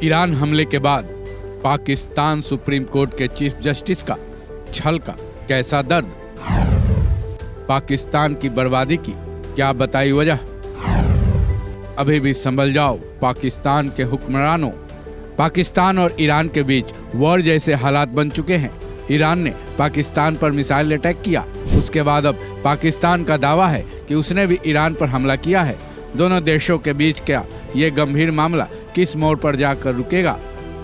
Iran हमले के बाद पाकिस्तान सुप्रीम कोर्ट के चीफ जस्टिस का छल का कैसा दर्द। पाकिस्तान की बर्बादी की क्या बताई वजह। अभी भी संभल जाओ पाकिस्तान के हुक्मरानों। पाकिस्तान और ईरान के बीच वॉर जैसे हालात बन चुके हैं। ईरान ने पाकिस्तान पर मिसाइल अटैक किया, उसके बाद अब पाकिस्तान का दावा है कि उसने भी ईरान पर हमला किया है। दोनों देशों के बीच क्या ये गंभीर मामला किस मोड़ पर जाकर रुकेगा,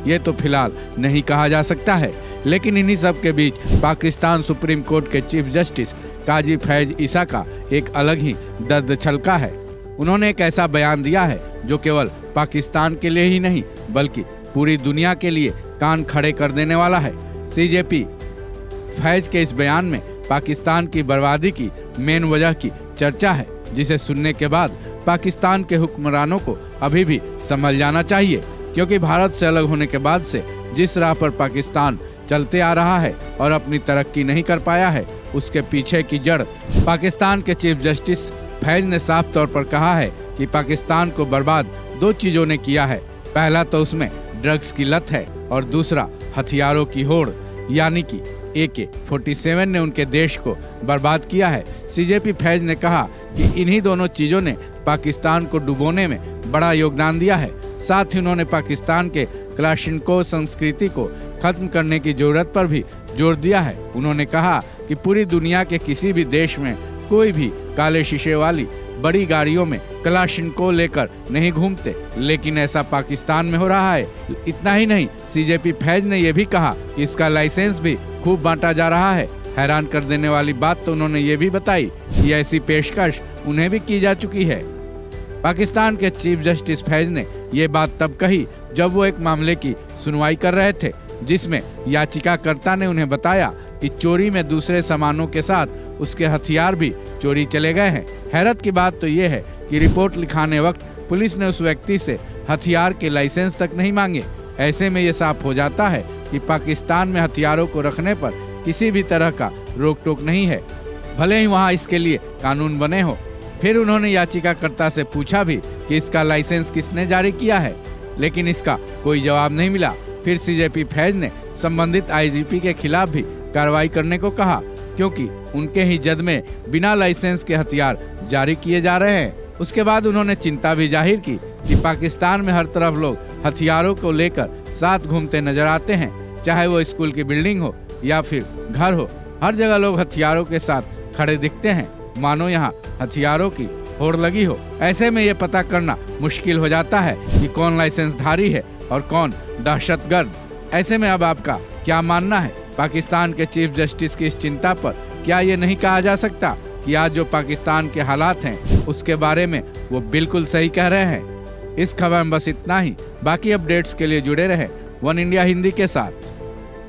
ये तो फिलहाल नहीं कहा जा सकता है। लेकिन इन्हीं सब के बीच पाकिस्तान सुप्रीम कोर्ट के चीफ जस्टिस काजी फैज ईसा का एक अलग ही दर्द छलका है। उन्होंने एक ऐसा बयान दिया है जो केवल पाकिस्तान के लिए ही नहीं बल्कि पूरी दुनिया के लिए कान खड़े कर देने वाला है। सीजेपी फैज के इस बयान में पाकिस्तान की बर्बादी की मेन वजह की चर्चा है, जिसे सुनने के बाद पाकिस्तान के हुक्मरानों को अभी भी संभल जाना चाहिए, क्योंकि भारत से अलग होने के बाद से जिस राह पर पाकिस्तान चलते आ रहा है और अपनी तरक्की नहीं कर पाया है, उसके पीछे की जड़ पाकिस्तान के चीफ जस्टिस फैज ने साफ तौर पर कहा है कि पाकिस्तान को बर्बाद दो चीजों ने किया है। पहला तो उसमें ड्रग्स की लत है और दूसरा हथियारों की होड़ यानी कि AK-47 ने उनके देश को बर्बाद किया है। सीजेपी फैज ने कहा कि इन्हीं दोनों चीजों ने पाकिस्तान को डुबोने में बड़ा योगदान दिया है। साथ ही उन्होंने पाकिस्तान के क्लाशिनकोव संस्कृति को खत्म करने की जरूरत पर भी जोर दिया है। उन्होंने कहा कि पूरी दुनिया के किसी भी देश में कोई भी काले शीशे वाली बड़ी गाड़ियों में क्लाशिनकोव लेकर नहीं घूमते, लेकिन ऐसा पाकिस्तान में हो रहा है। इतना ही नहीं, सीजेपी फैज ने यह भी कहा कि इसका लाइसेंस भी खूब बांटा जा रहा है। हैरान कर देने वाली बात तो उन्होंने ये भी बताई कि ऐसी पेशकश उन्हें भी की जा चुकी है। पाकिस्तान के चीफ जस्टिस फैज ने ये बात तब कही जब वो एक मामले की सुनवाई कर रहे थे, जिसमें याचिकाकर्ता ने उन्हें बताया कि चोरी में दूसरे सामानों के साथ उसके हथियार भी चोरी चले गए हैं। हैरत की बात तो ये है कि रिपोर्ट लिखाने वक्त पुलिस ने उस व्यक्ति से हथियार के लाइसेंस तक नहीं मांगे। ऐसे में ये साफ हो जाता है कि पाकिस्तान में हथियारों को रखने पर किसी भी तरह का रोक टोक नहीं है, भले ही वहाँ इसके लिए कानून बने हो। फिर उन्होंने याचिकाकर्ता से पूछा भी कि इसका लाइसेंस किसने जारी किया है, लेकिन इसका कोई जवाब नहीं मिला। फिर सीजेपी फैज ने संबंधित IGP के खिलाफ भी कार्रवाई करने को कहा, क्योंकि उनके ही जद में बिना लाइसेंस के हथियार जारी किए जा रहे हैं। उसके बाद उन्होंने चिंता भी जाहिर की कि पाकिस्तान में हर तरफ लोग हथियारों को लेकर साथ घूमते नजर आते हैं, चाहे वो स्कूल की बिल्डिंग हो या फिर घर हो। हर जगह लोग हथियारों के साथ खड़े दिखते हैं, मानो यहाँ हथियारों की होड़ लगी हो। ऐसे में ये पता करना मुश्किल हो जाता है कि कौन लाइसेंसधारी है और कौन दहशतगर्द। ऐसे में अब आपका क्या मानना है पाकिस्तान के चीफ जस्टिस की इस चिंता पर? क्या ये नहीं कहा जा सकता कि आज जो पाकिस्तान के हालात हैं उसके बारे में वो बिल्कुल सही कह रहे हैं? इस खबर में बस इतना ही। बाकी अपडेट्स के लिए जुड़े रहें वन इंडिया हिंदी के साथ।